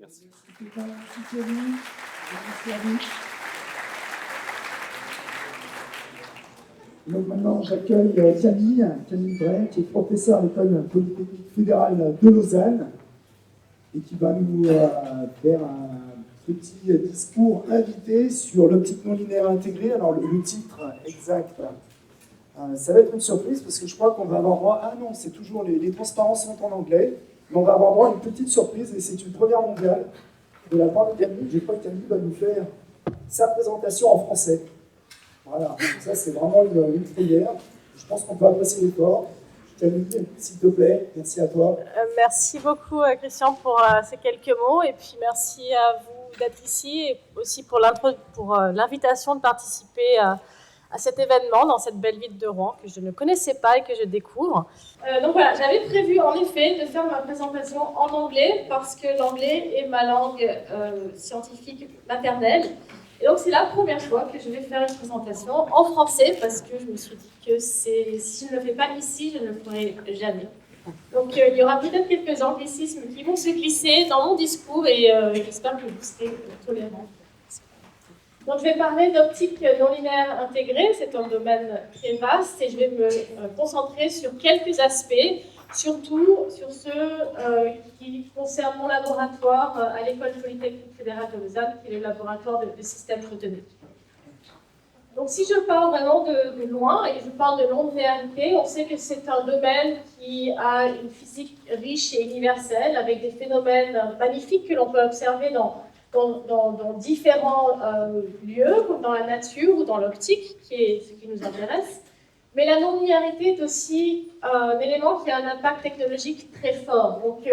Merci. Donc maintenant, j'accueille Camille Bray, qui est professeur à l'École polytechnique fédérale de Lausanne et qui va nous faire un petit discours invité sur l'optique non linéaire intégrée. Alors le titre exact, ça va être une surprise parce que je crois qu'on va avoir droit... Ah non, c'est toujours les transparences sont en anglais, mais on va avoir droit à une petite surprise et c'est une première mondiale de la part de Camille. Je crois que Camille va nous faire sa présentation en français. Voilà, ça c'est vraiment une première. Je pense qu'on peut apprécier l'effort. Camille, s'il te plaît, merci à toi. Merci beaucoup Christian pour ces quelques mots et puis merci à vous d'être ici et aussi pour l'invitation de participer à cet événement dans cette belle ville de Rouen que je ne connaissais pas et que je découvre. Donc voilà, j'avais prévu en effet de faire ma présentation en anglais parce que l'anglais est ma langue scientifique maternelle. Et donc c'est la première fois que je vais faire une présentation en français parce que je me suis dit que si je ne le fais pas ici, je ne le ferai jamais. Donc il y aura peut-être quelques anglicismes qui vont se glisser dans mon discours et j'espère que vous serez tolérants. Donc je vais parler d'optique non linéaire intégrée, c'est un domaine très vaste et je vais me concentrer sur quelques aspects, surtout sur ceux qui concernent mon laboratoire à l'École polytechnique fédérale de Lausanne, qui est le laboratoire de systèmes photoniques. Donc si je parle vraiment de loin et je parle de non-linéarité, on sait que c'est un domaine qui a une physique riche et universelle, avec des phénomènes magnifiques que l'on peut observer dans différents lieux, comme dans la nature ou dans l'optique, qui est ce qui nous intéresse. Mais la non-linéarité est aussi un élément qui a un impact technologique très fort. Donc,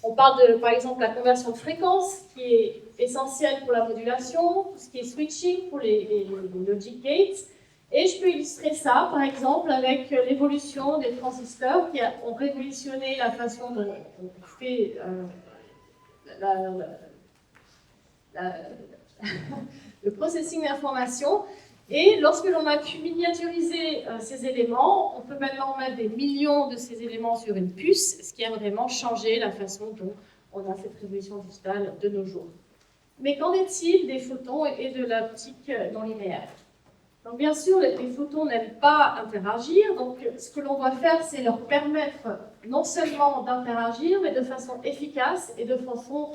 on parle par exemple, de la conversion de fréquence, qui est essentielle pour la modulation, tout ce qui est switching pour les logic gates. Et je peux illustrer ça, par exemple, avec l'évolution des transistors qui ont révolutionné la façon dont on fait le processing d'informations. Et lorsque l'on a pu miniaturiser ces éléments, on peut maintenant mettre des millions de ces éléments sur une puce, ce qui a vraiment changé la façon dont on a cette révolution digitale de nos jours. Mais qu'en est-il des photons et de l'optique non linéaire? Donc bien sûr, les photons n'aiment pas interagir, donc ce que l'on doit faire, c'est leur permettre non seulement d'interagir, mais de façon efficace et de façon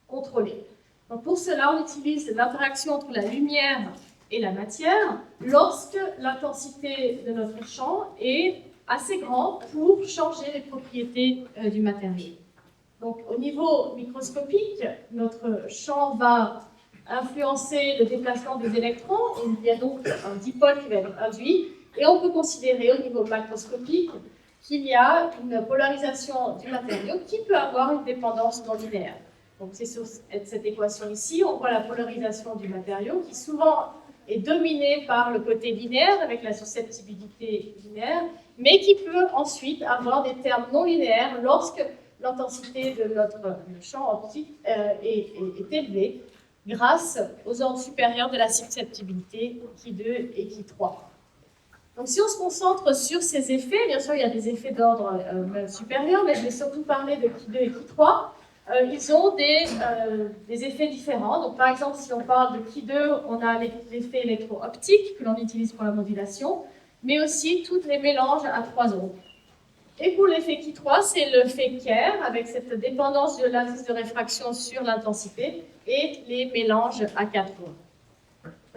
contrôlée. Donc pour cela, on utilise l'interaction entre la lumière et la matière lorsque l'intensité de notre champ est assez grande pour changer les propriétés du matériau. Donc au niveau microscopique, notre champ va influencer le déplacement des électrons, et il y a donc un dipôle qui va être induit, et on peut considérer au niveau macroscopique qu'il y a une polarisation du matériau qui peut avoir une dépendance non linéaire. Donc c'est sur cette équation ici, on voit la polarisation du matériau qui souvent est dominée par le côté linéaire avec la susceptibilité linéaire, mais qui peut ensuite avoir des termes non linéaires lorsque l'intensité de notre champ optique est élevée grâce aux ordres supérieurs de la susceptibilité Ki2 et Ki3. Donc si on se concentre sur ces effets, bien sûr il y a des effets d'ordre supérieur, mais je vais surtout parler de Ki2 et Ki3. Ils ont des effets différents. Donc, par exemple, si on parle de Ki2, on a l'effet électro-optique que l'on utilise pour la modulation, mais aussi tous les mélanges à 3 ondes. Et pour l'effet Ki3, c'est l'effet Kerr, avec cette dépendance de l'indice de réfraction sur l'intensité, et les mélanges à 4 ondes.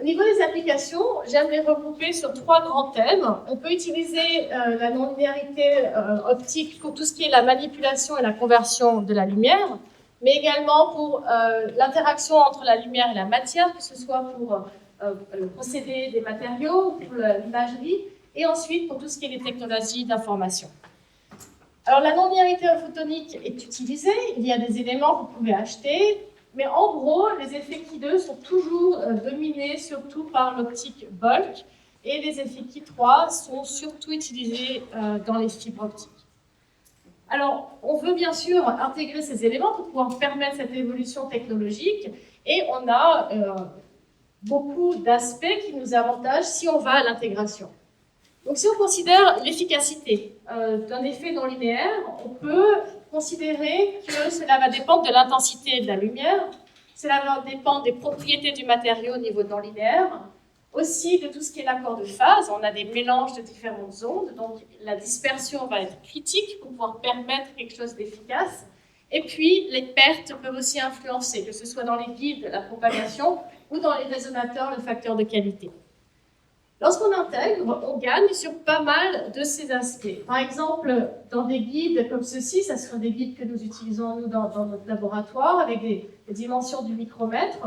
Au niveau des applications, j'aime les regrouper sur 3 grands thèmes. On peut utiliser la non-linéarité optique pour tout ce qui est la manipulation et la conversion de la lumière, mais également pour l'interaction entre la lumière et la matière, que ce soit pour le procédé des matériaux, pour l'imagerie, et ensuite pour tout ce qui est les technologies d'information. Alors la non-linéarité photonique est utilisée, il y a des éléments que vous pouvez acheter, mais en gros, les effets Ki2 sont toujours dominés surtout par l'optique bulk et les effets Ki3 sont surtout utilisés dans les fibres optiques. Alors, on veut bien sûr intégrer ces éléments pour pouvoir permettre cette évolution technologique et on a beaucoup d'aspects qui nous avantagent si on va à l'intégration. Donc si on considère l'efficacité d'un effet non linéaire, on peut considérer que cela va dépendre de l'intensité de la lumière, cela va dépendre des propriétés du matériau au niveau non linéaire, aussi de tout ce qui est l'accord de phase. On a des mélanges de différentes ondes, donc la dispersion va être critique pour pouvoir permettre quelque chose d'efficace. Et puis, les pertes peuvent aussi influencer, que ce soit dans les guides, la propagation, ou dans les résonateurs, le facteur de qualité. Lorsqu'on intègre, on gagne sur pas mal de ces aspects. Par exemple, dans des guides comme ceci, ça sera des guides que nous utilisons nous dans notre laboratoire avec des dimensions du micromètre.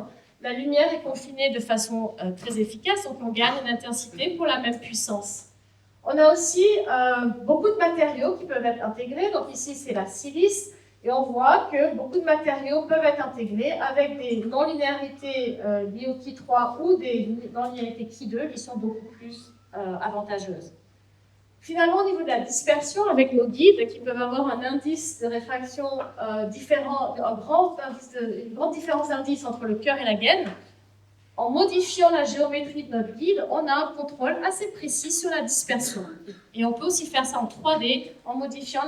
La lumière est confinée de façon très efficace, donc on gagne une intensité pour la même puissance. On a aussi beaucoup de matériaux qui peuvent être intégrés. Donc ici, c'est la silice. Et on voit que beaucoup de matériaux peuvent être intégrés avec des non-linéarités liées au Ki 3 ou des non-linéarités Ki 2 qui sont beaucoup plus avantageuses. Finalement, au niveau de la dispersion, avec nos guides qui peuvent avoir un indice de réfraction différent, une grande différence d'indice entre le cœur et la gaine, en modifiant la géométrie de notre guide, on a un contrôle assez précis sur la dispersion. Et on peut aussi faire ça en 3D en modifiant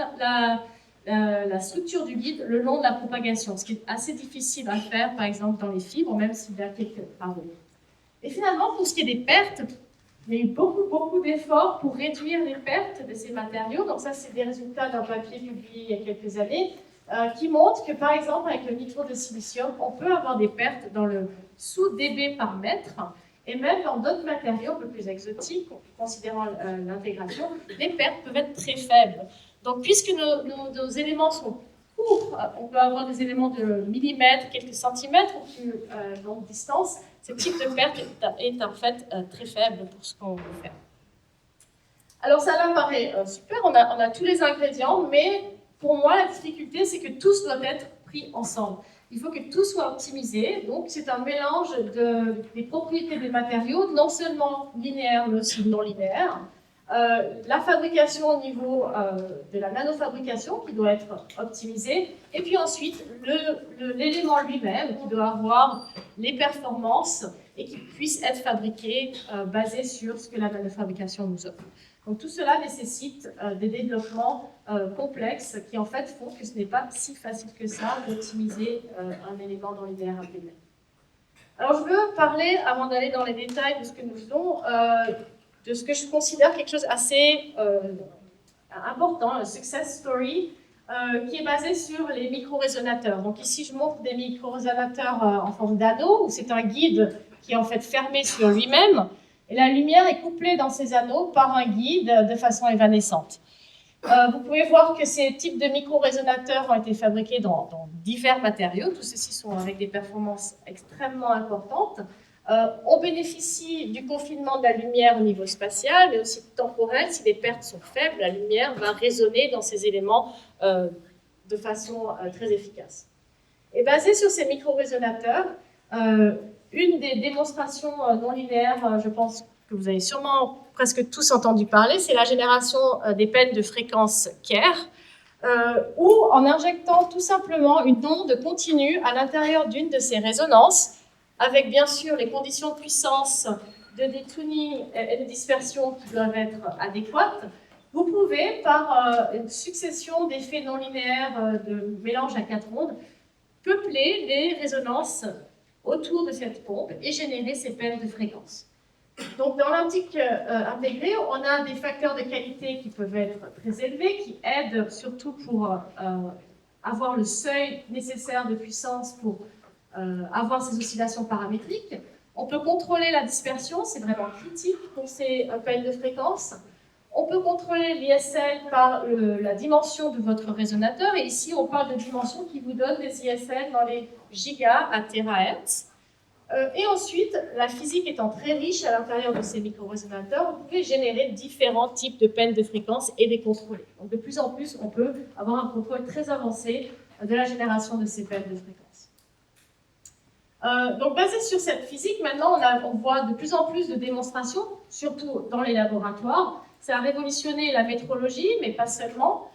la structure du guide le long de la propagation, ce qui est assez difficile à faire, par exemple, dans les fibres, même s'il y a quelques pardon. Et finalement, pour ce qui est des pertes, il y a eu beaucoup d'efforts pour réduire les pertes de ces matériaux. Donc ça, c'est des résultats d'un papier publié il y a quelques années qui montrent que, par exemple, avec le nitrate de silicium, on peut avoir des pertes dans le sous-dB par mètre, et même dans d'autres matériaux un peu plus exotiques, considérant l'intégration, les pertes peuvent être très faibles. Donc, puisque nos éléments sont courts, on peut avoir des éléments de millimètres, quelques centimètres ou plus longue distance, ce type de perte est en fait très faible pour ce qu'on veut faire. Alors, ça là paraît super, on a tous les ingrédients, mais pour moi, la difficulté, c'est que tous doivent être pris ensemble. Il faut que tout soit optimisé, donc c'est un mélange des propriétés des matériaux, non seulement linéaires, mais aussi non linéaires. La fabrication au niveau de la nanofabrication qui doit être optimisée, et puis ensuite l'élément lui-même qui doit avoir les performances et qui puisse être fabriqué basé sur ce que la nanofabrication nous offre. Donc tout cela nécessite des développements complexes qui en fait font que ce n'est pas si facile que ça d'optimiser un élément non linéaire imprimé. Alors je veux parler, avant d'aller dans les détails de ce que nous faisons, de ce que je considère quelque chose assez important, un success story, qui est basé sur les micro-résonateurs. Donc ici, je montre des micro-résonateurs en forme d'anneau, où c'est un guide qui est en fait fermé sur lui-même, et la lumière est couplée dans ces anneaux par un guide de façon évanescente. Vous pouvez voir que ces types de micro-résonateurs ont été fabriqués dans divers matériaux. Tous ceux-ci sont avec des performances extrêmement importantes. On bénéficie du confinement de la lumière au niveau spatial, mais aussi temporel. Si les pertes sont faibles, la lumière va résonner dans ces éléments de façon très efficace. Et basé sur ces micro-résonateurs, une des démonstrations non linéaires, je pense que vous avez sûrement presque tous entendu parler, c'est la génération des peines de fréquence Kerr, où en injectant tout simplement une onde continue à l'intérieur d'une de ces résonances, avec bien sûr les conditions de puissance, de détuning et de dispersion qui doivent être adéquates, vous pouvez, par une succession d'effets non linéaires de mélange à 4 ondes, peupler les résonances autour de cette pompe et générer ces peines de fréquence. Donc dans l'optique intégrée, on a des facteurs de qualité qui peuvent être très élevés, qui aident surtout pour avoir le seuil nécessaire de puissance pour avoir ces oscillations paramétriques. On peut contrôler la dispersion, c'est vraiment critique pour ces peines de fréquence. On peut contrôler l'ISL par la dimension de votre résonateur, et ici on parle de dimensions qui vous donnent des ISL dans les gigas à terahertz. Et ensuite, la physique étant très riche à l'intérieur de ces micro-résonateurs, vous pouvez générer différents types de peines de fréquence et les contrôler. Donc de plus en plus, on peut avoir un contrôle très avancé de la génération de ces peines de fréquence. Donc basé sur cette physique, maintenant on voit de plus en plus de démonstrations, surtout dans les laboratoires. Ça a révolutionné la métrologie, mais pas seulement.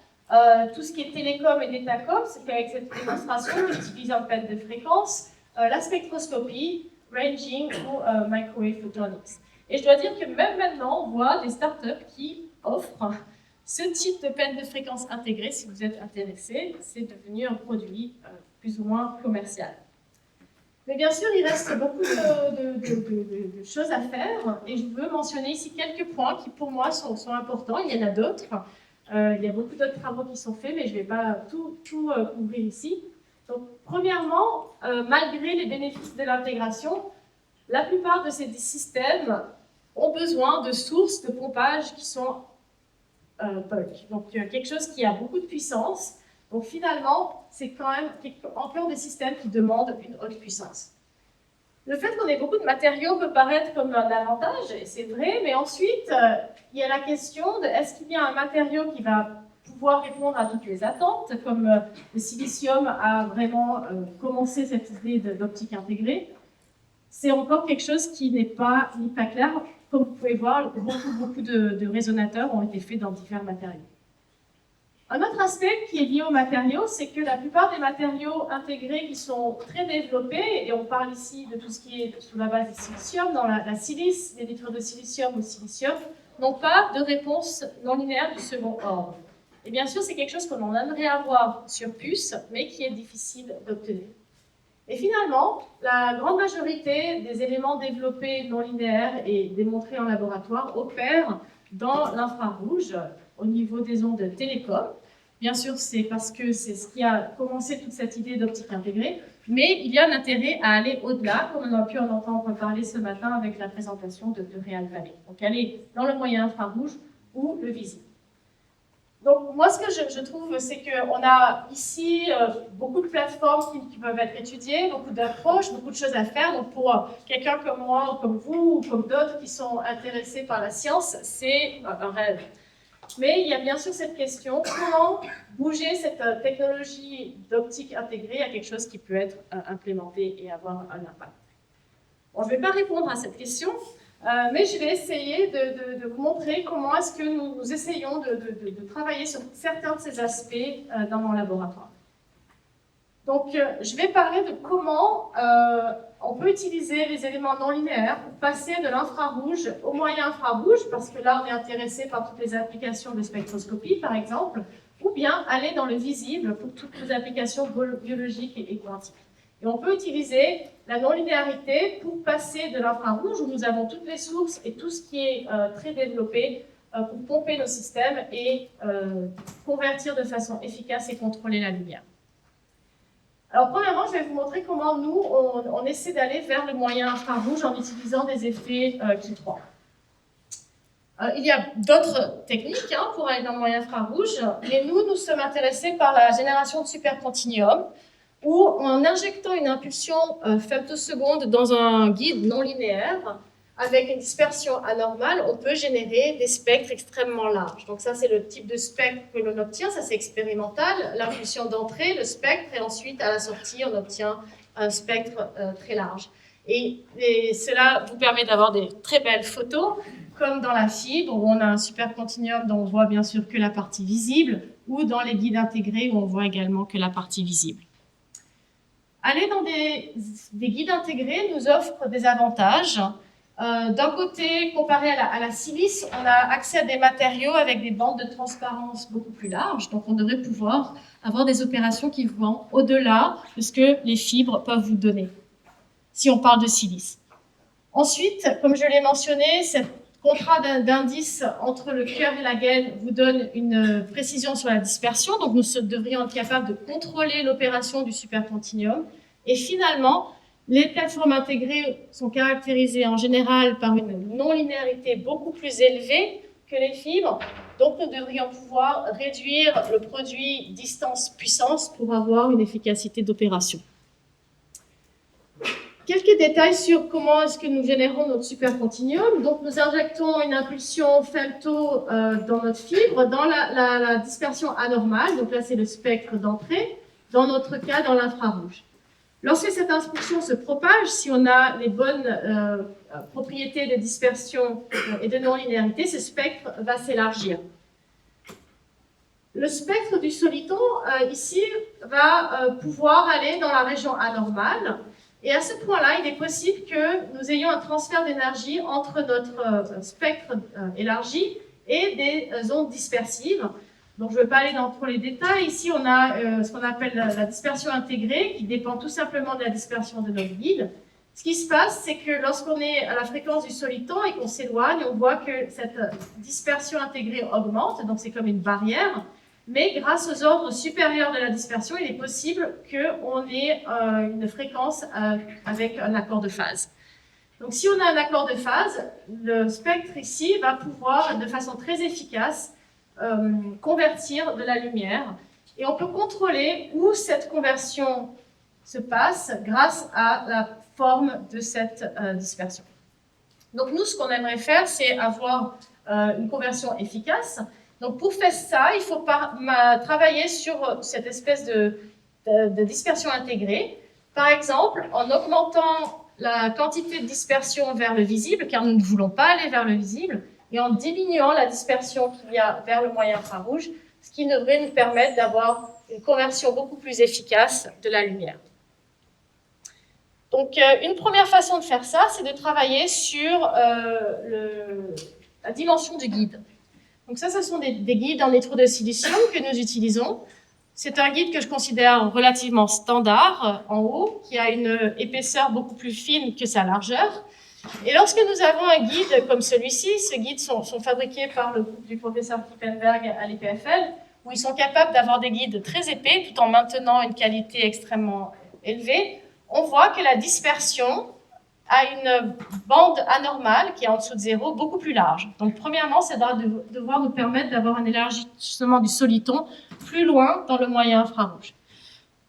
Tout ce qui est télécom et datacom, c'est qu'avec cette démonstration, on utilise un peine de fréquence, la spectroscopie, ranging ou microwave photonics. Et je dois dire que même maintenant, on voit des startups qui offrent ce type de peine de fréquence intégrée, si vous êtes intéressé, c'est devenu un produit plus ou moins commercial. Mais bien sûr, il reste beaucoup de choses à faire et je veux mentionner ici quelques points qui pour moi sont importants. Il y en a d'autres. Il y a beaucoup d'autres travaux qui sont faits, mais je ne vais pas tout couvrir ici. Donc, premièrement, malgré les bénéfices de l'intégration, la plupart de ces systèmes ont besoin de sources de pompage qui sont bulk. Donc, quelque chose qui a beaucoup de puissance. Donc, finalement, c'est quand même encore des systèmes qui demandent une haute puissance. Le fait qu'on ait beaucoup de matériaux peut paraître comme un avantage, et c'est vrai, mais ensuite, il y a la question de est-ce qu'il y a un matériau qui va pouvoir répondre à toutes les attentes, comme le silicium a vraiment commencé cette idée d'optique intégrée. C'est encore quelque chose qui n'est pas clair. Comme vous pouvez voir, beaucoup de résonateurs ont été faits dans différents matériaux. Un autre aspect qui est lié aux matériaux, c'est que la plupart des matériaux intégrés qui sont très développés, et on parle ici de tout ce qui est sous la base du silicium, dans la silice, les nitrures de silicium ou silicium, n'ont pas de réponse non linéaire du second ordre. Et bien sûr, c'est quelque chose qu'on aimerait avoir sur puce, mais qui est difficile d'obtenir. Et finalement, la grande majorité des éléments développés non linéaires et démontrés en laboratoire opèrent dans l'infrarouge, au niveau des ondes télécom. Bien sûr, c'est parce que c'est ce qui a commencé toute cette idée d'optique intégrée, mais il y a un intérêt à aller au-delà, comme on a pu en entendre parler ce matin avec la présentation de Real Valley. Donc, aller dans le moyen infrarouge ou le visible. Donc, moi, ce que je trouve, c'est qu'on a ici beaucoup de plateformes qui peuvent être étudiées, beaucoup d'approches, beaucoup de choses à faire. Donc, pour quelqu'un comme moi, ou comme vous, ou comme d'autres qui sont intéressés par la science, c'est un rêve. Mais il y a bien sûr cette question, comment bouger cette technologie d'optique intégrée à quelque chose qui peut être implémenté et avoir un impact. Bon, je ne vais pas répondre à cette question, mais je vais essayer de vous montrer comment est-ce que nous essayons de travailler sur certains de ces aspects dans mon laboratoire. Donc, je vais parler de comment on peut utiliser les éléments non linéaires pour passer de l'infrarouge au moyen infrarouge, parce que là, on est intéressé par toutes les applications de spectroscopie, par exemple, ou bien aller dans le visible pour toutes les applications biologiques et quantiques. Et on peut utiliser la non-linéarité pour passer de l'infrarouge, où nous avons toutes les sources et tout ce qui est très développé, pour pomper nos systèmes et convertir de façon efficace et contrôler la lumière. Alors, premièrement, je vais vous montrer comment nous, on essaie d'aller vers le moyen infrarouge en utilisant des effets Ki3. Il y a d'autres techniques pour aller dans le moyen infrarouge, mais nous sommes intéressés par la génération de supercontinuum, où en injectant une impulsion femtoseconde dans un guide non linéaire, avec une dispersion anormale, on peut générer des spectres extrêmement larges. Donc ça, c'est le type de spectre que l'on obtient, ça c'est expérimental, l'impulsion d'entrée, le spectre, et ensuite à la sortie, on obtient un spectre très large. Et cela vous permet d'avoir des très belles photos, comme dans la fibre, où on a un supercontinuum dont on voit bien sûr que la partie visible, ou dans les guides intégrés, où on voit également que la partie visible. Aller dans des guides intégrés nous offre des avantages. D'un côté, comparé à la silice, on a accès à des matériaux avec des bandes de transparence beaucoup plus larges. Donc, on devrait pouvoir avoir des opérations qui vont au-delà de ce que les fibres peuvent vous donner, si on parle de silice. Ensuite, comme je l'ai mentionné, cette contrat d'indice entre le cœur et la gaine vous donne une précision sur la dispersion. Donc, nous devrions être capables de contrôler l'opération du supercontinuum. Et finalement, les plateformes intégrées sont caractérisées en général par une non-linéarité beaucoup plus élevée que les fibres. Donc, nous devrions pouvoir réduire le produit distance-puissance pour avoir une efficacité d'opération. Quelques détails sur comment est-ce que nous générons notre supercontinuum. Donc, nous injectons une impulsion femto dans notre fibre, dans la dispersion anormale. Donc là, c'est le spectre d'entrée. Dans notre cas, dans l'infrarouge. Lorsque cette impulsion se propage, si on a les bonnes propriétés de dispersion et de non-linéarité, ce spectre va s'élargir. Le spectre du soliton, ici, va pouvoir aller dans la région anormale. Et à ce point-là, il est possible que nous ayons un transfert d'énergie entre notre spectre élargi et des ondes dispersives. Donc, je ne vais pas aller dans tous les détails. Ici, on a ce qu'on appelle la dispersion intégrée, qui dépend tout simplement de la dispersion de notre guide. Ce qui se passe, c'est que lorsqu'on est à la fréquence du soliton et qu'on s'éloigne, on voit que cette dispersion intégrée augmente, donc c'est comme une barrière. Mais grâce aux ordres supérieurs de la dispersion, il est possible qu'on ait une fréquence avec un accord de phase. Donc, si on a un accord de phase, le spectre ici va pouvoir, de façon très efficace, convertir de la lumière. Et on peut contrôler où cette conversion se passe grâce à la forme de cette dispersion. Donc, nous, ce qu'on aimerait faire, c'est avoir une conversion efficace. Donc, pour faire ça, il faut travailler sur cette espèce de dispersion intégrée. Par exemple, en augmentant la quantité de dispersion vers le visible, car nous ne voulons pas aller vers le visible, et en diminuant la dispersion qu'il y a vers le moyen infrarouge, ce qui devrait nous permettre d'avoir une conversion beaucoup plus efficace de la lumière. Donc, une première façon de faire ça, c'est de travailler sur la dimension du guide. Donc ça, ce sont des guides en nitro de silicium que nous utilisons. C'est un guide que je considère relativement standard en haut, qui a une épaisseur beaucoup plus fine que sa largeur. Et lorsque nous avons un guide comme celui-ci, ces guides sont fabriqués par le groupe du professeur Kippenberg à l'EPFL, où ils sont capables d'avoir des guides très épais tout en maintenant une qualité extrêmement élevée. On voit que la dispersion a une bande anormale qui est en dessous de zéro, beaucoup plus large. Donc, premièrement, ça doit devoir nous permettre d'avoir un élargissement du soliton plus loin dans le moyen infrarouge.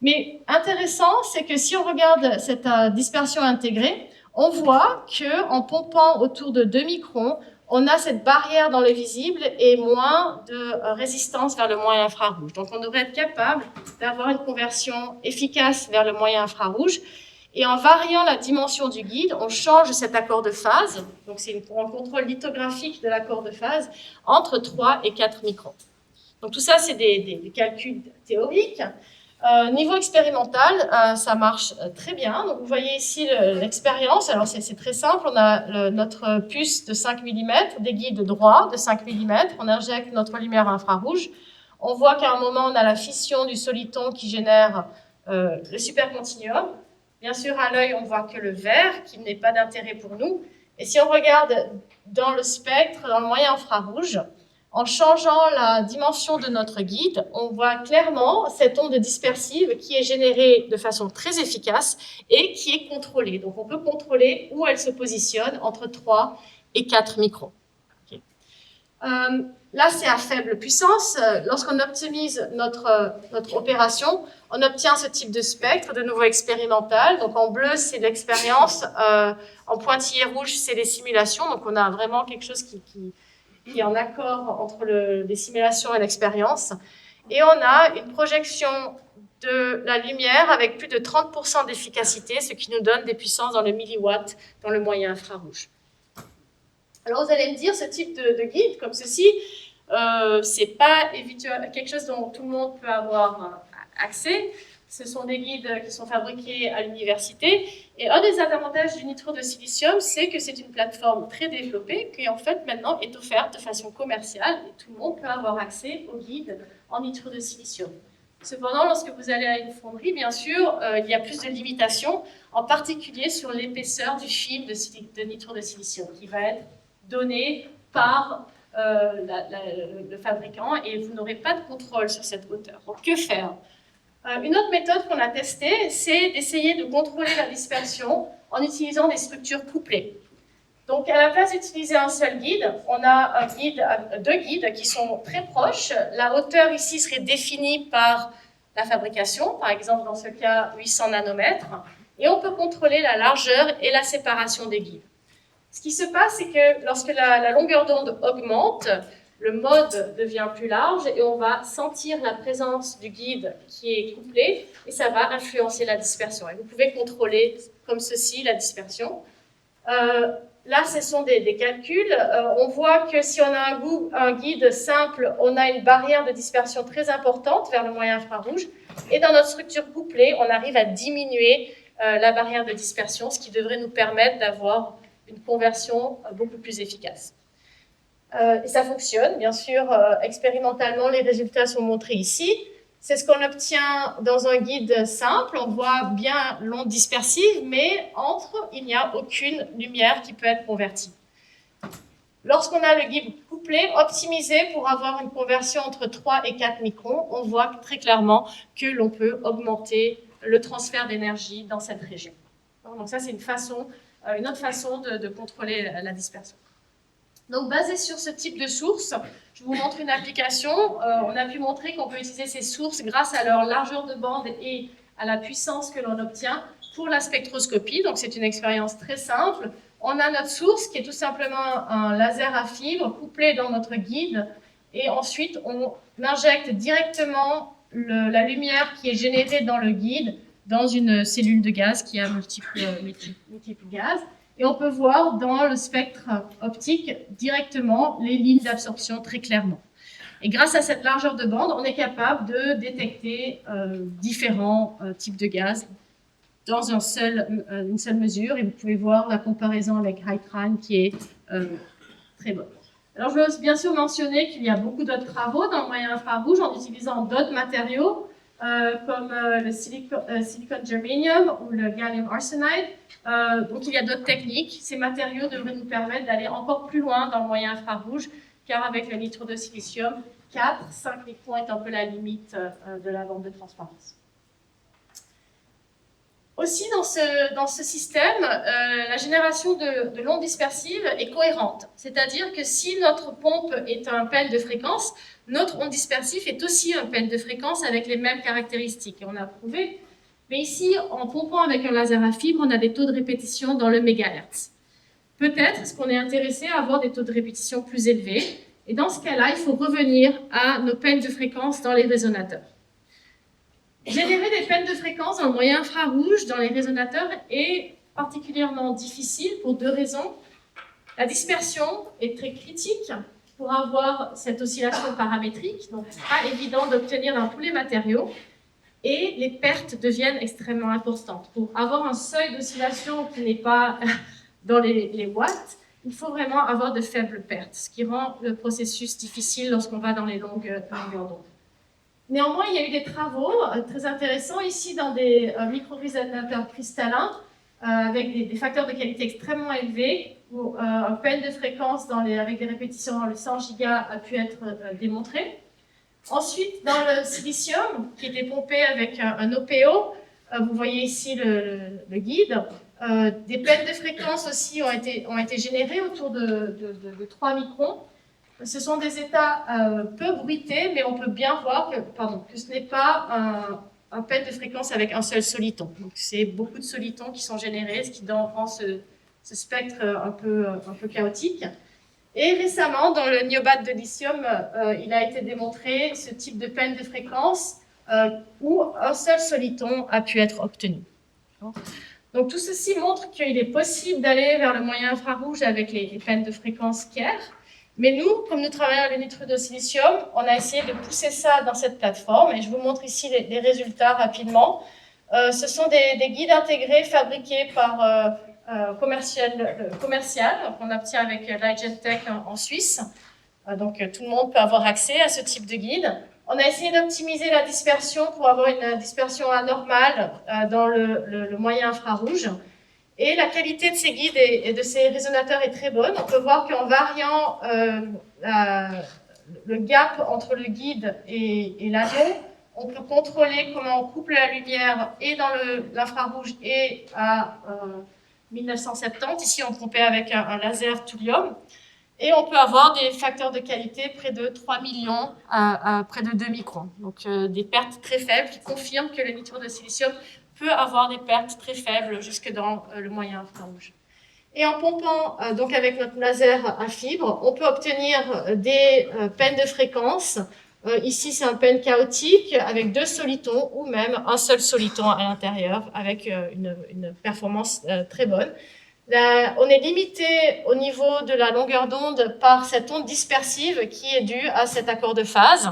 Mais intéressant, c'est que si on regarde cette dispersion intégrée, on voit qu'en pompant autour de 2 microns, on a cette barrière dans le visible et moins de résistance vers le moyen infrarouge. Donc, on devrait être capable d'avoir une conversion efficace vers le moyen infrarouge. Et en variant la dimension du guide, on change cet accord de phase. Donc, c'est pour un contrôle lithographique de l'accord de phase entre 3 et 4 microns. Donc, tout ça, c'est des calculs théoriques. Niveau expérimental, ça marche très bien. Donc, vous voyez ici l'expérience. Alors, c'est très simple. On a notre puce de 5 mm, des guides droits de 5 mm. On injecte notre lumière infrarouge. On voit qu'à un moment, on a la fission du soliton qui génère le supercontinuum. Bien sûr, à l'œil, on voit que le vert, qui n'est pas d'intérêt pour nous. Et si on regarde dans le spectre, dans le moyen infrarouge, en changeant la dimension de notre guide, on voit clairement cette onde dispersive qui est générée de façon très efficace et qui est contrôlée. Donc, on peut contrôler où elle se positionne entre 3 et 4 microns. Okay. Là, c'est à faible puissance. Lorsqu'on optimise notre opération, on obtient ce type de spectre, de nouveau expérimental. Donc, en bleu, c'est l'expérience. En pointillé rouge, c'est les simulations. Donc, on a vraiment quelque chose qui est en accord entre les simulations et l'expérience. Et on a une projection de la lumière avec plus de 30% d'efficacité, ce qui nous donne des puissances dans le milliwatt dans le moyen infrarouge. Alors, vous allez me dire, ce type de guide comme ceci, c'est pas quelque chose dont tout le monde peut avoir accès. Ce sont des guides qui sont fabriqués à l'université. Et un des avantages du nitro de silicium, c'est que c'est une plateforme très développée qui, en fait, maintenant est offerte de façon commerciale. Et tout le monde peut avoir accès aux guides en nitro de silicium. Cependant, lorsque vous allez à une fonderie, bien sûr, il y a plus de limitations, en particulier sur l'épaisseur du film de nitro de silicium, qui va être donné par le fabricant, et vous n'aurez pas de contrôle sur cette hauteur. Donc, que faire ? Une autre méthode qu'on a testée, c'est d'essayer de contrôler la dispersion en utilisant des structures couplées. Donc, à la place d'utiliser un seul guide, on a deux guides qui sont très proches. La hauteur ici serait définie par la fabrication, par exemple dans ce cas 800 nanomètres, et on peut contrôler la largeur et la séparation des guides. Ce qui se passe, c'est que lorsque la longueur d'onde augmente, le mode devient plus large et on va sentir la présence du guide qui est couplé et ça va influencer la dispersion. Et vous pouvez contrôler comme ceci la dispersion. Là, ce sont des calculs. On voit que si on a un guide simple, on a une barrière de dispersion très importante vers le moyen infrarouge. Et dans notre structure couplée, on arrive à diminuer la barrière de dispersion, ce qui devrait nous permettre d'avoir une conversion beaucoup plus efficace. Et ça fonctionne, bien sûr, expérimentalement, les résultats sont montrés ici. C'est ce qu'on obtient dans un guide simple. On voit bien l'onde dispersive, mais il n'y a aucune lumière qui peut être convertie. Lorsqu'on a le guide couplé, optimisé pour avoir une conversion entre 3 et 4 microns, on voit très clairement que l'on peut augmenter le transfert d'énergie dans cette région. Donc ça, c'est une autre façon de contrôler la dispersion. Donc, basé sur ce type de source, je vous montre une application. On a pu montrer qu'on peut utiliser ces sources grâce à leur largeur de bande et à la puissance que l'on obtient pour la spectroscopie. Donc, c'est une expérience très simple. On a notre source qui est tout simplement un laser à fibre couplé dans notre guide. Et ensuite, on injecte directement la lumière qui est générée dans le guide dans une cellule de gaz qui a multiples gaz. Et on peut voir dans le spectre optique directement les lignes d'absorption très clairement. Et grâce à cette largeur de bande, on est capable de détecter différents types de gaz dans une seule mesure. Et vous pouvez voir la comparaison avec HiTran qui est très bonne. Alors, je veux bien sûr mentionner qu'il y a beaucoup d'autres travaux dans le moyen infrarouge en utilisant d'autres matériaux comme le silicon germanium ou le gallium arsenide. Donc, il y a d'autres techniques. Ces matériaux devraient nous permettre d'aller encore plus loin dans le moyen infrarouge, car avec le nitrure de silicium, 4-5 microns est un peu la limite de la bande de transparence. Aussi, dans ce système, la génération de l'onde dispersive est cohérente. C'est-à-dire que si notre pompe est un pêle de fréquence, notre onde dispersive est aussi un pêle de fréquence avec les mêmes caractéristiques. Et on a prouvé. Mais ici, en pompant avec un laser à fibre, on a des taux de répétition dans le mégahertz. Peut-être est-ce qu'on est intéressé à avoir des taux de répétition plus élevés. Et dans ce cas-là, il faut revenir à nos pêles de fréquence dans les résonateurs. Générer des pêles de fréquence dans le moyen infrarouge dans les résonateurs est particulièrement difficile pour deux raisons. La dispersion est très critique pour avoir cette oscillation paramétrique, donc c'est pas évident d'obtenir dans tous les matériaux, et les pertes deviennent extrêmement importantes. Pour avoir un seuil d'oscillation qui n'est pas dans les watts, il faut vraiment avoir de faibles pertes, ce qui rend le processus difficile lorsqu'on va dans les longueurs d'onde. Néanmoins, il y a eu des travaux très intéressants ici dans des micro-résonateurs cristallins avec des facteurs de qualité extrêmement élevés où un pêle de fréquence avec des répétitions dans le 100 giga a pu être démontré. Ensuite, dans le silicium qui était pompé avec un OPO, vous voyez ici le guide, des pêles de fréquence aussi ont été générées autour de 3 microns. Ce sont des états peu bruités, mais on peut bien voir que ce n'est pas un pêle de fréquence avec un seul soliton. Donc, c'est beaucoup de solitons qui sont générés, ce qui rend ce spectre un peu chaotique. Et récemment, dans le NIOBAT de lithium, il a été démontré ce type de pêle de fréquence où un seul soliton a pu être obtenu. Donc, tout ceci montre qu'il est possible d'aller vers le moyen infrarouge avec les pêles de fréquence Kerr. Mais nous, comme nous travaillons avec le nitrure de silicium, on a essayé de pousser ça dans cette plateforme. Et je vous montre ici les résultats rapidement. Ce sont des guides intégrés fabriqués par commercial qu'on obtient avec l'iGenTech en Suisse. Donc, tout le monde peut avoir accès à ce type de guide. On a essayé d'optimiser la dispersion pour avoir une dispersion anormale dans le moyen infrarouge. Et la qualité de ces guides et de ces résonateurs est très bonne. On peut voir qu'en variant le gap entre le guide et l'anneau, on peut contrôler comment on couple la lumière et dans l'infrarouge et à 1970. Ici, on pompait avec un laser thulium. Et on peut avoir des facteurs de qualité près de 3 millions à près de 2 microns. Donc, des pertes très faibles qui confirment que le nitrure de silicium peut avoir des pertes très faibles jusque dans le moyen infrarouge. Et en pompant donc avec notre laser à fibre, on peut obtenir des pêles de fréquence. Ici, c'est un pêle chaotique avec 2 solitons ou même un seul soliton à l'intérieur avec une performance très bonne. On est limité au niveau de la longueur d'onde par cette onde dispersive qui est due à cet accord de phase.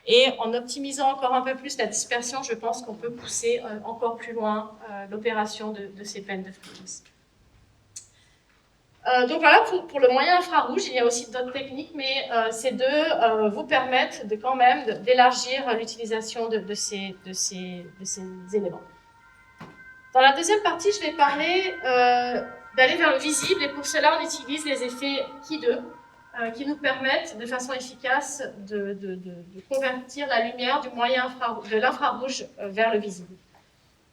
Et en optimisant encore un peu plus la dispersion, je pense qu'on peut pousser encore plus loin l'opération de ces pêles de fréquence. Donc voilà, pour le moyen infrarouge, il y a aussi d'autres techniques, mais c'est de vous permettre de quand même d'élargir l'utilisation de ces éléments. Dans la deuxième partie, je vais parler d'aller vers le visible, et pour cela, on utilise les effets Ki2, qui nous permettent de façon efficace de convertir la lumière du moyen de l'infrarouge vers le visible.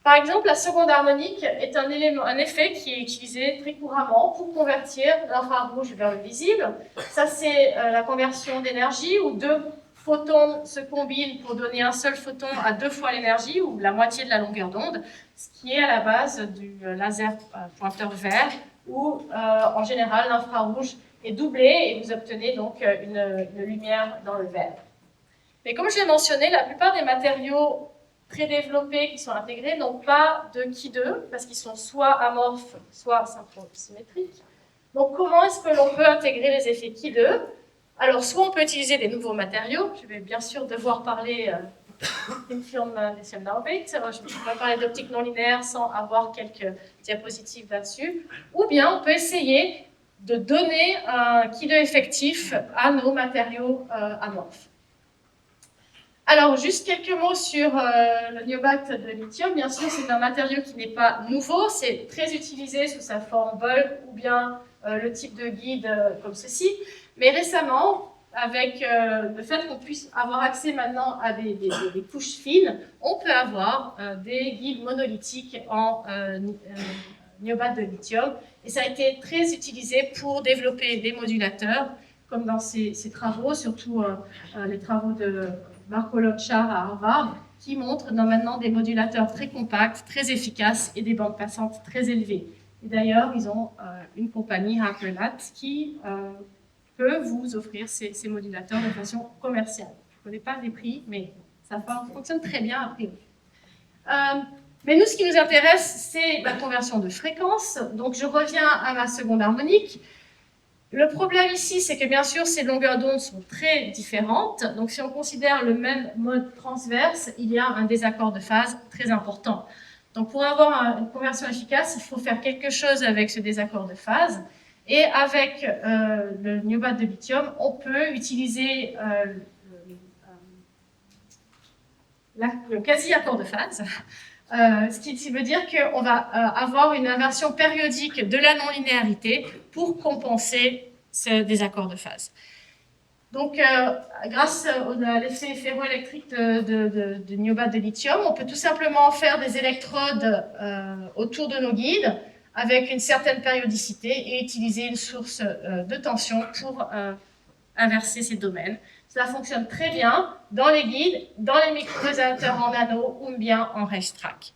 Par exemple, la seconde harmonique est un effet qui est utilisé très couramment pour convertir l'infrarouge vers le visible. Ça, c'est la conversion d'énergie où deux photons se combinent pour donner un seul photon à 2 fois l'énergie ou la moitié de la longueur d'onde, ce qui est à la base du laser pointeur vert où, en général, l'infrarouge est doublé et vous obtenez donc une lumière dans le vert. Mais comme je l'ai mentionné, la plupart des matériaux très développés qui sont intégrés n'ont pas de Ki2 parce qu'ils sont soit amorphes, soit synchrosymétriques. Donc comment est-ce que l'on peut intégrer les effets Ki2? Alors soit on peut utiliser des nouveaux matériaux, je vais bien sûr devoir parler film lithium niobate, je ne peux pas parler d'optique non linéaire sans avoir quelques diapositives là-dessus, ou bien on peut essayer de donner un Ki2 effectif à nos matériaux amorphes. Alors, juste quelques mots sur le niobate de lithium. Bien sûr, c'est un matériau qui n'est pas nouveau, c'est très utilisé sous sa forme bulk ou bien le type de guide comme ceci. Mais récemment, avec le fait qu'on puisse avoir accès maintenant à des couches fines, on peut avoir des guides monolithiques en niobate de lithium. Et ça a été très utilisé pour développer des modulateurs, comme dans ces travaux, surtout les travaux de Marco Lochar à Harvard, qui montrent maintenant des modulateurs très compacts, très efficaces et des bandes passantes très élevées. Et d'ailleurs, ils ont une compagnie, HarperLat, qui peut vous offrir ces modulateurs de façon commerciale. Je ne connais pas les prix, mais ça fonctionne très bien a priori. Mais nous, ce qui nous intéresse, c'est la conversion de fréquence. Donc, je reviens à ma seconde harmonique. Le problème ici, c'est que bien sûr, ces longueurs d'onde sont très différentes. Donc, si on considère le même mode transverse, il y a un désaccord de phase très important. Donc, pour avoir une conversion efficace, il faut faire quelque chose avec ce désaccord de phase. Et avec le niobate de lithium, on peut utiliser le quasi-accord de phase. Ce qui veut dire qu'on va avoir une inversion périodique de la non-linéarité pour compenser ce désaccord de phase. Donc, grâce à l'effet ferroélectrique de niobate de lithium, on peut tout simplement faire des électrodes autour de nos guides avec une certaine périodicité et utiliser une source de tension pour inverser ces domaines. Cela fonctionne très bien dans les guides, dans les micro-résonateurs en nano ou bien en racetrack.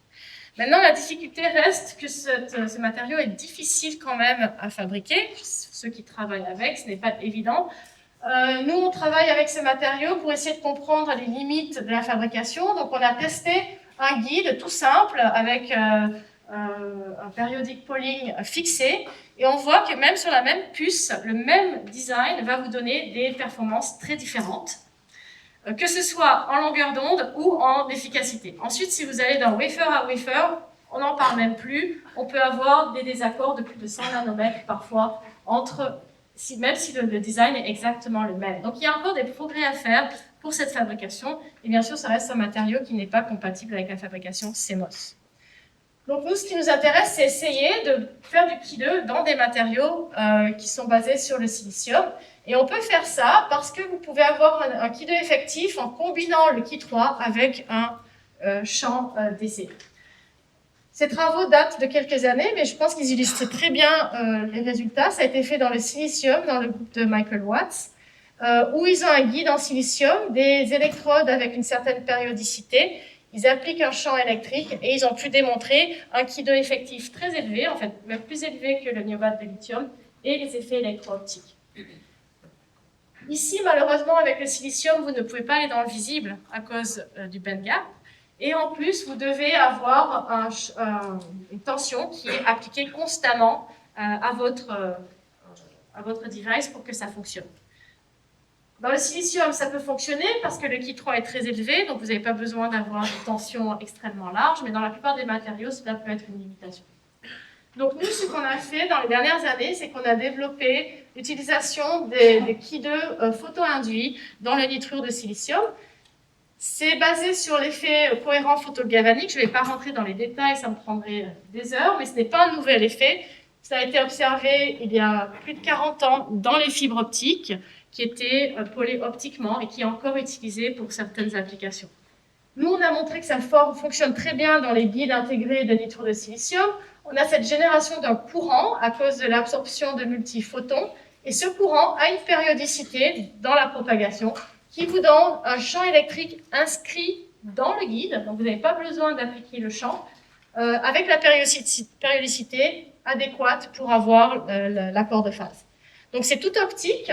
Maintenant, la difficulté reste que ce matériau est difficile quand même à fabriquer. Ceux qui travaillent avec, ce n'est pas évident. Nous, on travaille avec ce matériau pour essayer de comprendre les limites de la fabrication. Donc, on a testé un guide tout simple avec un périodique polling fixé. Et on voit que même sur la même puce, le même design va vous donner des performances très différentes, que ce soit en longueur d'onde ou en efficacité. Ensuite, si vous allez d'un wafer à wafer, on n'en parle même plus. On peut avoir des désaccords de plus de 100 nanomètres parfois, même si le design est exactement le même. Donc il y a encore des progrès à faire pour cette fabrication. Et bien sûr, ça reste un matériau qui n'est pas compatible avec la fabrication CMOS. Donc nous, ce qui nous intéresse, c'est essayer de faire du Ki2 dans des matériaux qui sont basés sur le silicium. Et on peut faire ça parce que vous pouvez avoir un Ki2 effectif en combinant le Ki3 avec un champ DC. Ces travaux datent de quelques années, mais je pense qu'ils illustrent très bien les résultats. Ça a été fait dans le silicium, dans le groupe de Michael Watts, où ils ont un guide en silicium, des électrodes avec une certaine périodicité. Ils appliquent un champ électrique et ils ont pu démontrer un Ki2 effectif très élevé, en fait même plus élevé que le niobate de lithium, et les effets électro-optiques. Ici, malheureusement, avec le silicium, vous ne pouvez pas aller dans le visible à cause du band gap. Et en plus, vous devez avoir une tension qui est appliquée constamment à votre device pour que ça fonctionne. Dans le silicium, ça peut fonctionner parce que le Ki3 est très élevé, donc vous n'avez pas besoin d'avoir une tension extrêmement large, mais dans la plupart des matériaux, cela peut être une limitation. Donc nous, ce qu'on a fait dans les dernières années, c'est qu'on a développé l'utilisation des Ki2 photo-induits dans le nitrure de silicium. C'est basé sur l'effet cohérent photogalvanique. Je ne vais pas rentrer dans les détails, ça me prendrait des heures, mais ce n'est pas un nouvel effet. Ça a été observé il y a plus de 40 ans dans les fibres optiques qui étaient polées optiquement et qui est encore utilisé pour certaines applications. Nous, on a montré que ça fonctionne très bien dans les guides intégrés de nitrure de silicium. On a cette génération d'un courant à cause de l'absorption de multiphotons, et ce courant a une périodicité dans la propagation qui vous donne un champ électrique inscrit dans le guide, donc vous n'avez pas besoin d'appliquer le champ, avec la périodicité adéquate pour avoir l'accord de phase. Donc c'est tout optique,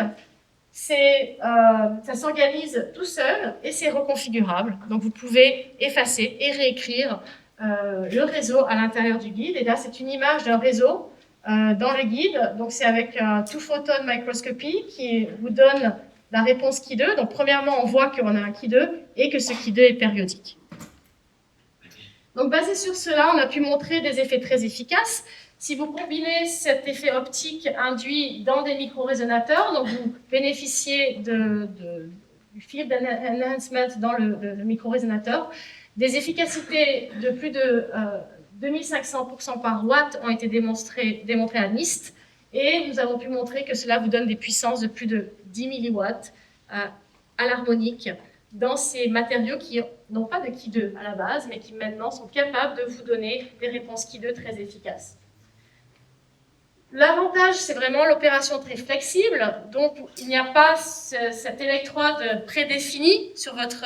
ça s'organise tout seul et c'est reconfigurable. Donc vous pouvez effacer et réécrire le réseau à l'intérieur du guide. Et là, c'est une image d'un réseau dans le guide. Donc c'est avec un two-photon microscopy qui vous donne la réponse Ki2. Donc premièrement, on voit qu'on a un Ki2 et que ce Ki2 est périodique. Donc basé sur cela, on a pu montrer des effets très efficaces. Si vous combinez cet effet optique induit dans des micro-résonateurs, donc vous bénéficiez du field enhancement dans le micro-résonateur, des efficacités de plus de 2500% par watt ont été démontrées à NIST, et nous avons pu montrer que cela vous donne des puissances de plus de 10 milliwatts à l'harmonique dans ces matériaux qui n'ont pas de Ki2 à la base, mais qui maintenant sont capables de vous donner des réponses Ki2 très efficaces. L'avantage, c'est vraiment l'opération très flexible, donc il n'y a pas cette électrode prédéfinie sur votre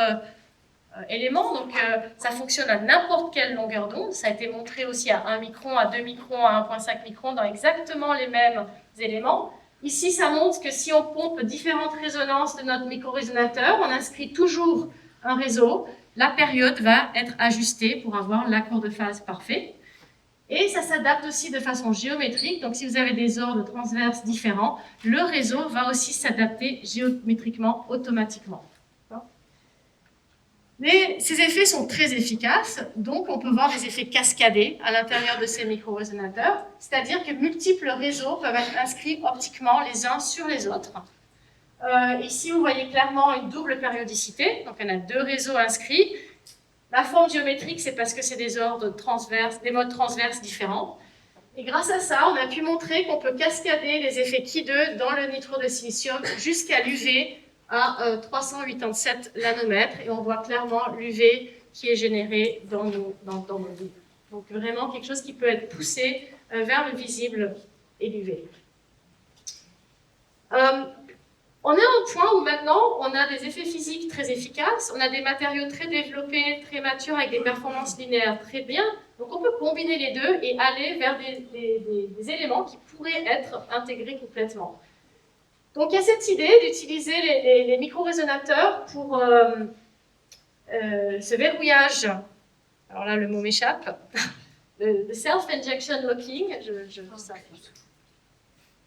élément, donc ça fonctionne à n'importe quelle longueur d'onde. Ça a été montré aussi à 1 micron, à 2 microns, à 1,5 micron dans exactement les mêmes éléments. Ici, ça montre que si on pompe différentes résonances de notre micro-résonateur, on inscrit toujours un réseau, la période va être ajustée pour avoir l'accord de phase parfait. Et ça s'adapte aussi de façon géométrique, donc si vous avez des ordres transverses différents, le réseau va aussi s'adapter géométriquement, automatiquement. Mais ces effets sont très efficaces, donc on peut voir des effets cascadés à l'intérieur de ces micro-résonateurs, c'est-à-dire que multiples réseaux peuvent être inscrits optiquement les uns sur les autres. Ici, vous voyez clairement une double périodicité, donc on a deux réseaux inscrits. La forme géométrique, c'est parce que c'est des ordres transverses, des modes transverses différents. Et grâce à ça, on a pu montrer qu'on peut cascader les effets Ki2 dans le nitrure de silicium jusqu'à l'UV à 387 nanomètres. Et on voit clairement l'UV qui est généré dans nos guides. Donc vraiment quelque chose qui peut être poussé vers le visible et l'UV. On est à un point où maintenant, on a des effets physiques très efficaces, on a des matériaux très développés, très matures, avec des performances linéaires très bien. Donc on peut combiner les deux et aller vers des éléments qui pourraient être intégrés complètement. Donc il y a cette idée d'utiliser les micro-résonateurs pour ce verrouillage. Alors là, le mot m'échappe. Le self-injection locking,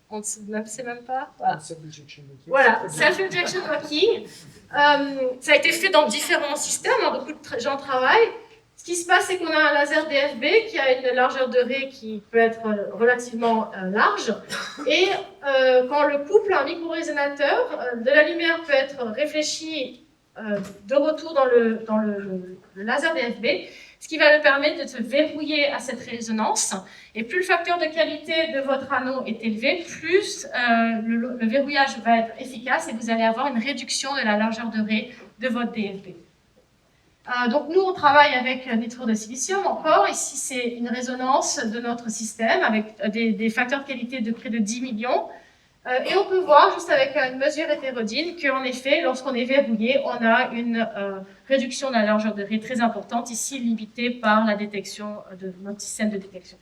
on ne sait même pas. Voilà, self-injection locking. Ça a été fait dans différents systèmes, beaucoup de gens travaillent. Ce qui se passe, c'est qu'on a un laser DFB qui a une largeur de raie qui peut être relativement large. Et quand on le couple à un micro-résonateur, de la lumière peut être réfléchie de retour dans le laser DFB, ce qui va le permettre de se verrouiller à cette résonance. Et plus le facteur de qualité de votre anneau est élevé, plus le verrouillage va être efficace et vous allez avoir une réduction de la largeur de raie de votre DFB. Donc nous, on travaille avec nitrure de silicium encore. Ici, c'est une résonance de notre système avec des facteurs de qualité de près de 10 millions. Et on peut voir, juste avec une mesure hétérodyne, qu'en effet, lorsqu'on est verrouillé, on a une réduction de la largeur de raie très importante, ici limitée par la détection de notre système de détection.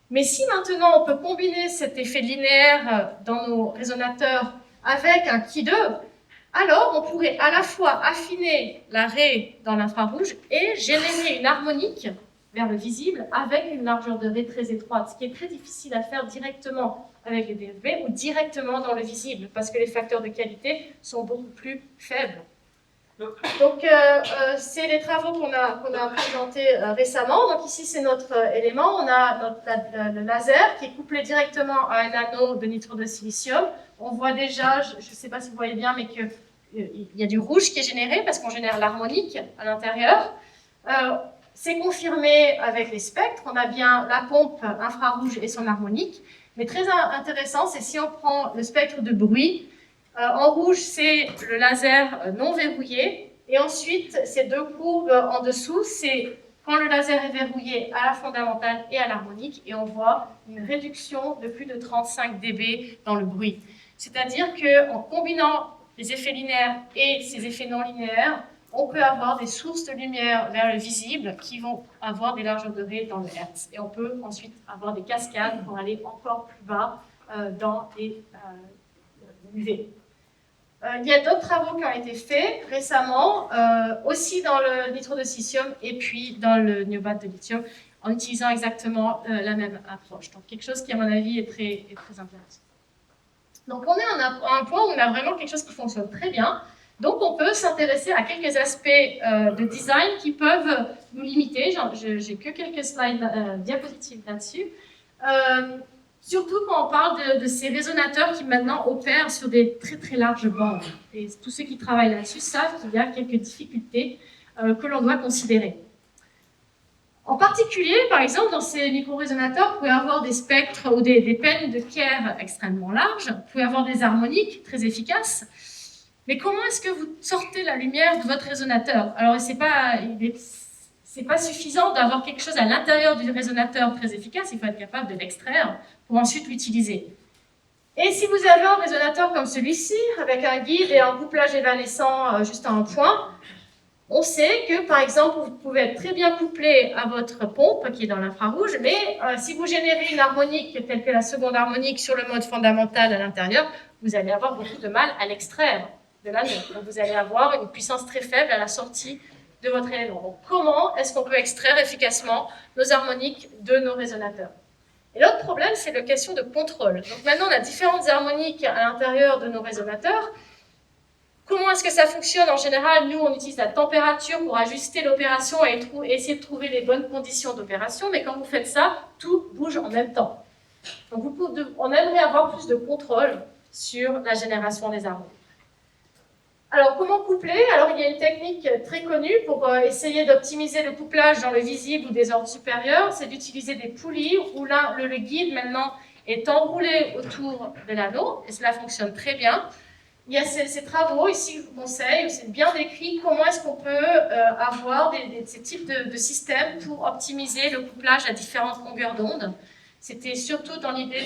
Mais si maintenant on peut combiner cet effet linéaire dans nos résonateurs avec un Ki2, alors on pourrait à la fois affiner la raie dans l'infrarouge et générer une harmonique vers le visible avec une largeur de raie très étroite, ce qui est très difficile à faire directement avec les DFB ou directement dans le visible parce que les facteurs de qualité sont beaucoup plus faibles. Donc, c'est les travaux qu'on a présentés récemment. Donc ici, c'est notre élément. On a le laser qui est couplé directement à un anneau de nitrure de silicium. On voit déjà, je ne sais pas si vous voyez bien, mais qu'il y a du rouge qui est généré parce qu'on génère l'harmonique à l'intérieur. C'est confirmé avec les spectres. On a bien la pompe infrarouge et son harmonique. Mais très intéressant, c'est si on prend le spectre de bruit. En rouge, c'est le laser non verrouillé. Et ensuite, ces deux courbes en dessous, c'est quand le laser est verrouillé à la fondamentale et à l'harmonique. Et on voit une réduction de plus de 35 dB dans le bruit. C'est-à-dire qu'en combinant les effets linéaires et ces effets non linéaires, on peut avoir des sources de lumière vers le visible qui vont avoir des largeurs de raies dans le Hertz. Et on peut ensuite avoir des cascades pour aller encore plus bas dans les UV. Il y a d'autres travaux qui ont été faits récemment, aussi dans le nitrure de silicium et puis dans le niobate de lithium, en utilisant exactement la même approche. Donc quelque chose qui, à mon avis, est très intéressant. Donc on est à un point où on a vraiment quelque chose qui fonctionne très bien. Donc on peut s'intéresser à quelques aspects de design qui peuvent nous limiter. J'ai que quelques slides diapositives là-dessus. Surtout quand on parle de ces résonateurs qui maintenant opèrent sur des très larges bandes. Et tous ceux qui travaillent là-dessus savent qu'il y a quelques difficultés que l'on doit considérer. En particulier, par exemple, dans ces micro-résonateurs, vous pouvez avoir des spectres ou des peines de Kerr extrêmement larges, vous pouvez avoir des harmoniques très efficaces. Mais comment est-ce que vous sortez la lumière de votre résonateur? Alors, c'est pas suffisant d'avoir quelque chose à l'intérieur du résonateur très efficace, il faut être capable de l'extraire pour ensuite l'utiliser. Et si vous avez un résonateur comme celui-ci, avec un guide et un couplage évanescent juste à un point, on sait que, par exemple, vous pouvez être très bien couplé à votre pompe qui est dans l'infrarouge, mais si vous générez une harmonique telle que la seconde harmonique sur le mode fondamental à l'intérieur, vous allez avoir beaucoup de mal à l'extraire de l'anneau. Donc vous allez avoir une puissance très faible à la sortie de votre élément. Donc comment est-ce qu'on peut extraire efficacement nos harmoniques de nos résonateurs? Et l'autre problème, c'est la question de contrôle. Donc maintenant, on a différentes harmoniques à l'intérieur de nos résonateurs. Comment est-ce que ça fonctionne? En général, nous, on utilise la température pour ajuster l'opération et essayer de trouver les bonnes conditions d'opération, mais quand vous faites ça, tout bouge en même temps. Donc on aimerait avoir plus de contrôle sur la génération des harmoniques. Alors, comment coupler? Alors, il y a une technique très connue pour essayer d'optimiser le couplage dans le visible ou des ordres supérieurs, c'est d'utiliser des poulies où là, le guide, maintenant, est enroulé autour de l'anneau, et cela fonctionne très bien. Il y a ces travaux, ici, je vous conseille, où c'est bien décrit comment est-ce qu'on peut avoir ces types de systèmes pour optimiser le couplage à différentes longueurs d'onde. C'était surtout dans l'idée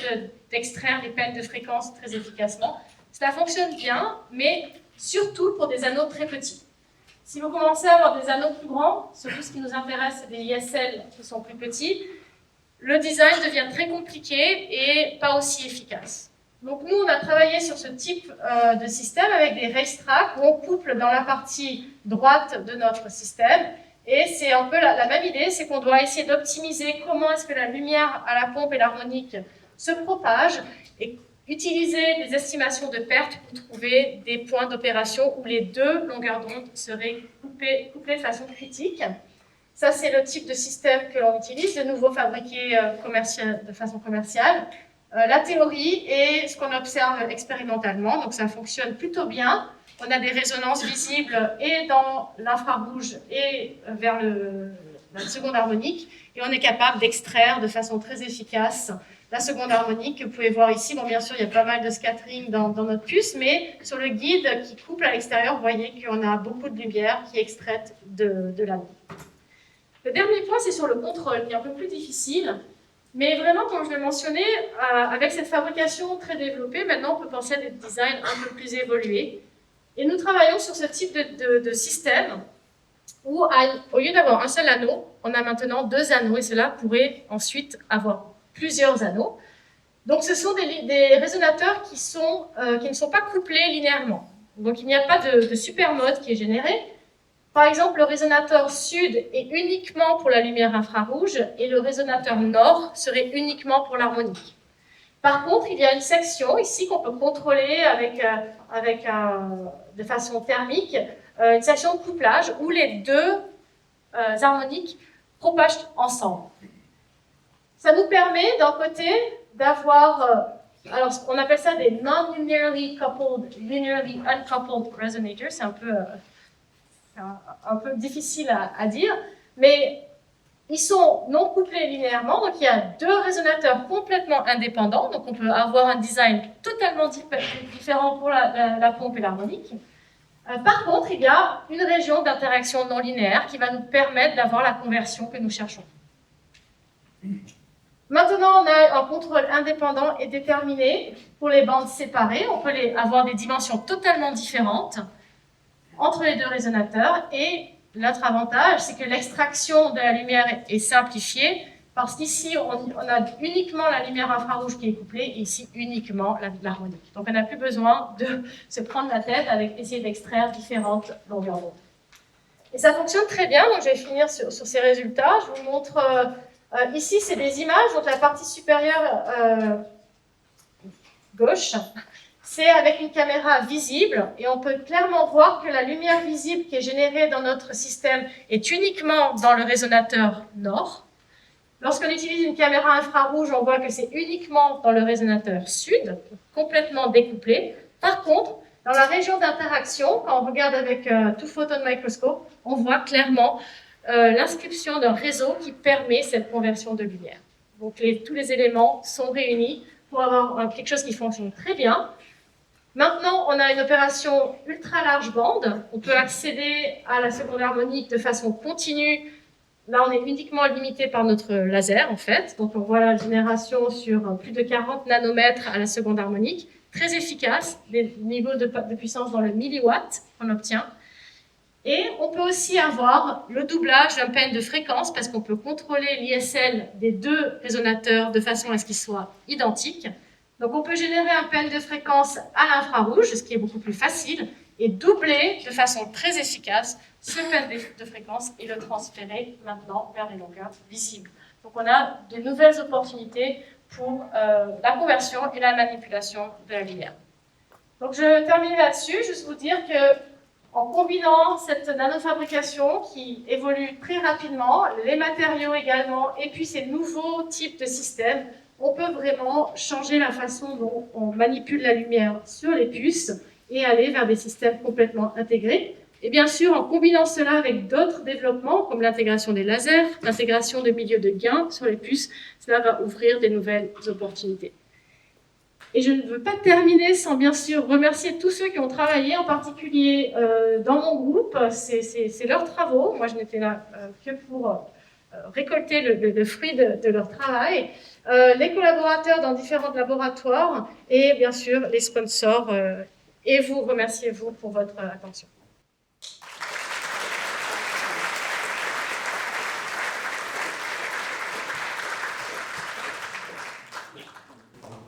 d'extraire les peines de fréquence très efficacement. Cela fonctionne bien, mais surtout pour des anneaux très petits. Si vous commencez à avoir des anneaux plus grands, surtout ce qui nous intéresse, c'est des ISL qui sont plus petits, le design devient très compliqué et pas aussi efficace. Donc nous, on a travaillé sur ce type de système avec des racetracks où on couple dans la partie droite de notre système. Et c'est un peu la même idée, c'est qu'on doit essayer d'optimiser comment est-ce que la lumière à la pompe et l'harmonique se propage et utiliser des estimations de perte pour trouver des points d'opération où les deux longueurs d'onde seraient couplées de façon critique. Ça, c'est le type de système que l'on utilise, de nouveau fabriqué de façon commerciale. La théorie et ce qu'on observe expérimentalement, donc ça fonctionne plutôt bien. On a des résonances visibles et dans l'infrarouge et vers la seconde harmonique, et on est capable d'extraire de façon très efficace la seconde harmonique que vous pouvez voir ici. Bon, bien sûr, il y a pas mal de scattering dans notre puce, mais sur le guide qui couple à l'extérieur, vous voyez qu'on a beaucoup de lumière qui est extraite de l'anneau. Le dernier point, c'est sur le contrôle, qui est un peu plus difficile. Mais vraiment, comme je l'ai mentionné, avec cette fabrication très développée, maintenant on peut penser à des designs un peu plus évolués. Et nous travaillons sur ce type de système où, au lieu d'avoir un seul anneau, on a maintenant deux anneaux et cela pourrait ensuite avoir plusieurs anneaux. Donc ce sont des résonateurs qui ne sont pas couplés linéairement. Donc il n'y a pas de supermode qui est généré. Par exemple, le résonateur sud est uniquement pour la lumière infrarouge et le résonateur nord serait uniquement pour l'harmonique. Par contre, il y a une section ici qu'on peut contrôler de façon thermique une section de couplage où les deux harmoniques propagent ensemble. Ça nous permet d'un côté d'avoir, alors on appelle ça des non-linearly coupled, linearly uncoupled resonators, c'est un peu difficile à dire, mais ils sont non couplés linéairement, donc il y a deux résonateurs complètement indépendants, donc on peut avoir un design totalement différent pour la pompe et l'harmonique. Par contre, il y a une région d'interaction non linéaire qui va nous permettre d'avoir la conversion que nous cherchons. Maintenant, on a un contrôle indépendant et déterminé pour les bandes séparées. On peut avoir des dimensions totalement différentes entre les deux résonateurs. Et l'autre avantage, c'est que l'extraction de la lumière est simplifiée parce qu'ici, on a uniquement la lumière infrarouge qui est couplée et ici uniquement l'harmonique. Donc, on n'a plus besoin de se prendre la tête avec essayer d'extraire différentes longueurs d'onde. Et ça fonctionne très bien. Donc, je vais finir sur ces résultats. Je vous montre... ici, c'est des images, donc la partie supérieure gauche, c'est avec une caméra visible, et on peut clairement voir que la lumière visible qui est générée dans notre système est uniquement dans le résonateur nord. Lorsqu'on utilise une caméra infrarouge, on voit que c'est uniquement dans le résonateur sud, complètement découplé. Par contre, dans la région d'interaction, quand on regarde avec tout photon microscope, on voit clairement l'inscription d'un réseau qui permet cette conversion de lumière. Donc tous les éléments sont réunis pour avoir quelque chose qui fonctionne très bien. Maintenant, on a une opération ultra large bande. On peut accéder à la seconde harmonique de façon continue. Là, on est uniquement limité par notre laser, en fait. Donc, on voit la génération sur plus de 40 nanomètres à la seconde harmonique. Très efficace, des niveaux de puissance dans le milliwatt qu'on obtient. Et on peut aussi avoir le doublage d'un pan de fréquence parce qu'on peut contrôler l'ISL des deux résonateurs de façon à ce qu'ils soient identiques. Donc on peut générer un pan de fréquence à l'infrarouge, ce qui est beaucoup plus facile, et doubler de façon très efficace ce pan de fréquence et le transférer maintenant vers les longueurs visibles. Donc on a de nouvelles opportunités pour la conversion et la manipulation de la lumière. Donc je termine là-dessus, juste vous dire que en combinant cette nanofabrication qui évolue très rapidement, les matériaux également, et puis ces nouveaux types de systèmes, on peut vraiment changer la façon dont on manipule la lumière sur les puces et aller vers des systèmes complètement intégrés. Et bien sûr, en combinant cela avec d'autres développements, comme l'intégration des lasers, l'intégration de milieux de gain sur les puces, cela va ouvrir des nouvelles opportunités. Et je ne veux pas terminer sans bien sûr remercier tous ceux qui ont travaillé, en particulier dans mon groupe. C'est leurs travaux. Moi, je n'étais là que pour récolter le fruit de leur travail. Les collaborateurs dans différents laboratoires et bien sûr les sponsors. Et vous, remerciez-vous pour votre attention.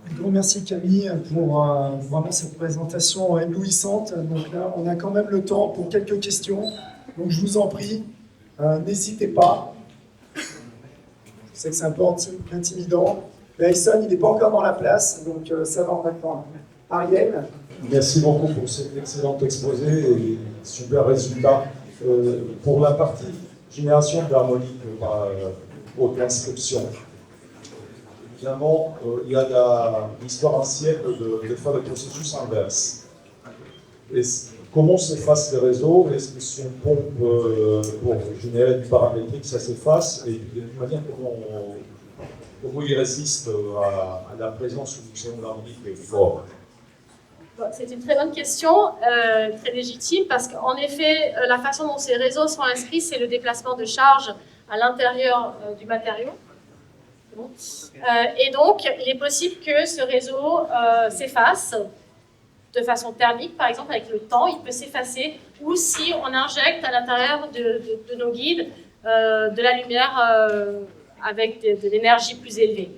Un grand merci Camille pour vraiment cette présentation éblouissante. Donc là, on a quand même le temps pour quelques questions. Donc je vous en prie, n'hésitez pas. Je sais que c'est un peu intimidant. Mais Ayson, il n'est pas encore dans la place, donc ça va en attendre. Ariel. Merci beaucoup pour cet excellent exposé et super résultat. Pour la partie génération d'harmonique par haute inscription, évidemment, il y a l'histoire ancienne de faire le processus inverse. Et comment s'effacent les réseaux? Est-ce que si on pompe pour générer du paramétrique, ça s'efface? Et de toute manière, comment il résiste à la présence ou fonctionnement d'harmonique fort? C'est une très bonne question, très légitime, parce qu'en effet, la façon dont ces réseaux sont inscrits, c'est le déplacement de charge à l'intérieur du matériau. Et donc, il est possible que ce réseau s'efface de façon thermique, par exemple, avec le temps, il peut s'effacer, ou si on injecte à l'intérieur de nos guides de la lumière avec de l'énergie plus élevée.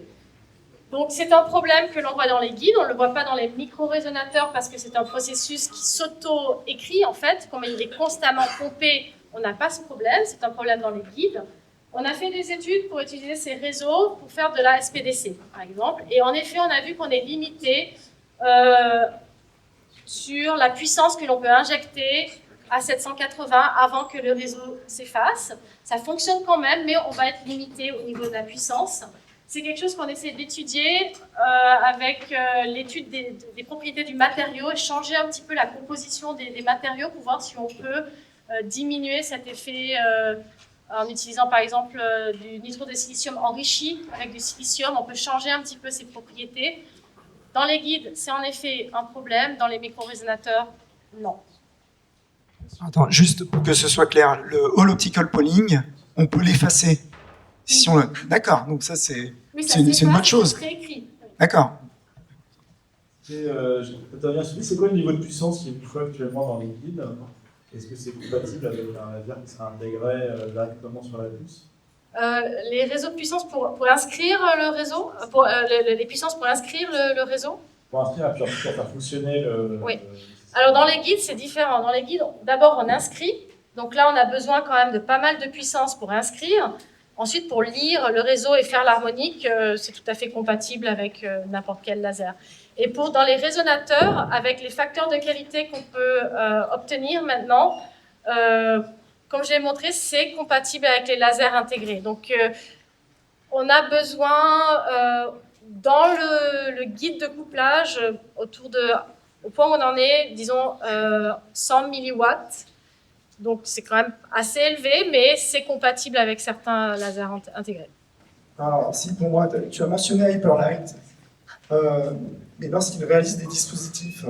Donc c'est un problème que l'on voit dans les guides, on ne le voit pas dans les micro-résonateurs parce que c'est un processus qui s'auto-écrit en fait, comme il est constamment pompé, on n'a pas ce problème, c'est un problème dans les guides. On a fait des études pour utiliser ces réseaux pour faire de la SPDC par exemple, et en effet on a vu qu'on est limité sur la puissance que l'on peut injecter à 780 avant que le réseau s'efface. Ça fonctionne quand même, mais on va être limité au niveau de la puissance. C'est quelque chose qu'on essaie d'étudier avec l'étude des propriétés du matériau et changer un petit peu la composition des matériaux pour voir si on peut diminuer cet effet en utilisant par exemple du nitro de silicium enrichi avec du silicium. On peut changer un petit peu ses propriétés. Dans les guides, c'est en effet un problème. Dans les micro-résonateurs, non. Attends, juste pour que ce soit clair, le All Optical Polling, on peut l'effacer. Si on... D'accord, donc ça c'est une bonne chose. Préécrit. D'accord. J'interviens sur c'est quoi le niveau de puissance qui est plus actuellement dans les guides? Est-ce que c'est compatible avec un laser qui sera intégré directement sur la puce? Les réseaux de puissance pour inscrire le réseau, les puissances pour inscrire le réseau. Pour inscrire, puis ensuite pour faire fonctionner le... Oui. Alors dans les guides, c'est différent. Dans les guides, d'abord on inscrit. Donc là, on a besoin quand même de pas mal de puissance pour inscrire. Ensuite, pour lire le réseau et faire l'harmonique, c'est tout à fait compatible avec n'importe quel laser. Et dans les résonateurs, avec les facteurs de qualité qu'on peut obtenir maintenant, comme j'ai montré, c'est compatible avec les lasers intégrés. Donc, on a besoin, dans le guide de couplage, au point où on en est, disons, 100 milliwatts. Donc, c'est quand même assez élevé, mais c'est compatible avec certains lasers intégrés. Alors, si pour moi, tu as mentionné Hyperlight, mais lorsqu'ils réalisent des dispositifs,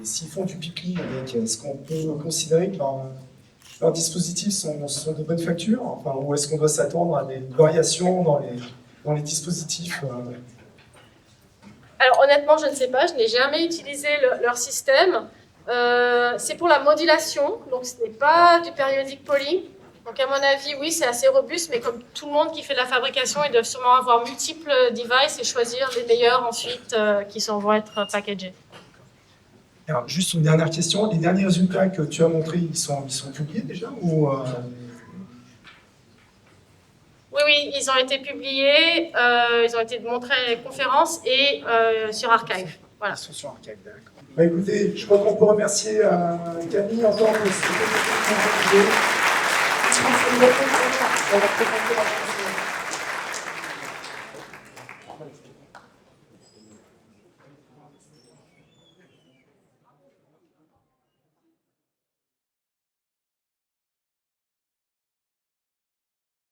s'ils font du pipeline avec, est-ce qu'on peut considérer que leurs dispositifs sont de bonne facture, enfin, ou est-ce qu'on doit s'attendre à des variations dans les dispositifs Alors honnêtement, je ne sais pas, je n'ai jamais utilisé leur système. C'est pour la modulation, donc ce n'est pas du periodic polling. Donc à mon avis, oui, c'est assez robuste, mais comme tout le monde qui fait de la fabrication, ils doivent sûrement avoir multiples devices et choisir les meilleurs ensuite qui vont être packagés. Alors, juste une dernière question, les derniers résultats que tu as montrés, ils sont publiés déjà ou Oui, ils ont été publiés, ils ont été montrés à les conférences et sur Archive. Voilà. Ils sont sur Archive, d'accord. Bah, écoutez, je crois qu'on peut remercier Camille encore pour cette présentation.